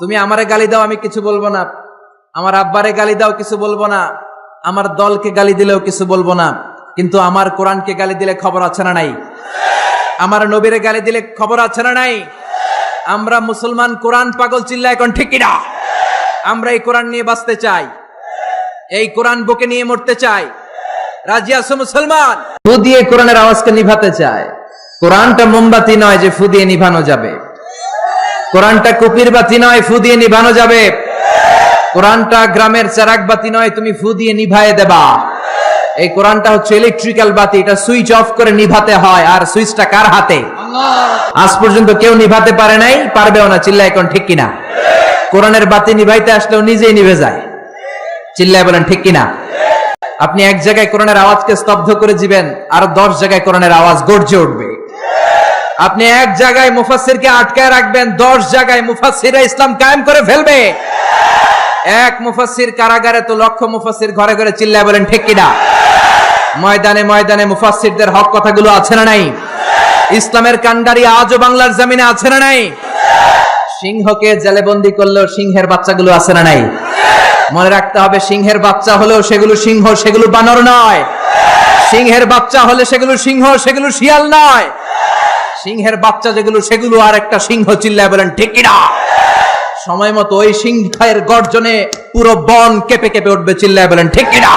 তুমি আমারে গালি দাও, আমি কিছু বলবো না। আমার আব্বারে গালি দাও, কিছু বলবো না। আমার দলকে গালি দিলেও কিছু বলবো না। কিন্তু আমার কোরআনকে গালি দিলে খবর আছে না নাই? আমার নবীরে গালি দিলে খবর আছে না নাই? আমরা মুসলমান কোরআন পাগল, চিল্লা এখন ঠিক কিনা? আমরা এই কোরআন নিয়ে বাঁচতে চাই, এই কোরআন বুকে নিয়ে মরতে চাই। রাজি আছো মুসলমান? ফু দিয়ে কোরআনের আওয়াজকে নিভাতে চায়। কোরআনটা মোমবাতি নয় যে ফু দিয়ে নিভানো যাবে। কোরআনটা কুপির বাতি নয়, ফু দিয়ে নিভানো যাবে। কোরআনটা গ্রামের চারাক বাতি নয়, তুমি ফু দিয়ে নিভায়ে দেবা। এই কোরআনটা হচ্ছে ইলেকট্রিক্যাল বাতি, এটা সুইচ অফ করে নিভাতে হয়। আর সুইচটা কার হাতে? আজ পর্যন্ত কেউ নিভাতে পারে নাই, পারবেও না। চিল্লা এখন ঠিক কিনা? কোরআনের বাতি নিভাইতে আসলেও নিজেই নিভে যায়। চিল্লায় বলেন ঠিক কিনা? আপনি এক জায়গায় কোরআনের আওয়াজকে স্তব্ধ করে দিবেন, আর 10 জায়গায় কোরআনের আওয়াজ গর্জে উঠবে। আপনি এক জায়গায় মুফাসসিরকে আটকায় রাখবেন, 10 জায়গায় মুফাসসিররা ইসলাম কায়েম করে ফেলবে। এক মুফাসসির কারাগারে তো লক্ষ মুফাসসির ঘরে ঘরে। চিল্লায় বলেন ঠিক কিনা? ময়দানে ময়দানে মুফাসসিরদের হক কথাগুলো আছে না নাই? ইসলামের কান্ডারি আজও বাংলার জমিনে আছে না নাই? সিংহকে জেলে বন্দী করলেও সিংহের বাচ্চাগুলো আছে না নাই? মনে রাখতে হবে, সিংহের বাচ্চা হলেও সেগুলো সিংহ, সেগুলো বানর নয়। সিংহের বাচ্চা হলে সেগুলো সিংহ, সেগুলো শিয়াল নয়। সিংহের বাচ্চা যেগুলো, সেগুলো আর একটা সিংহ। চিল্লায় বলেন ঠিক কিনা? সময় মতো ওই সিংহের গর্জনে পুরো বন কেঁপে কেঁপে উঠবে। চিল্লায় বলেন ঠিক কিনা?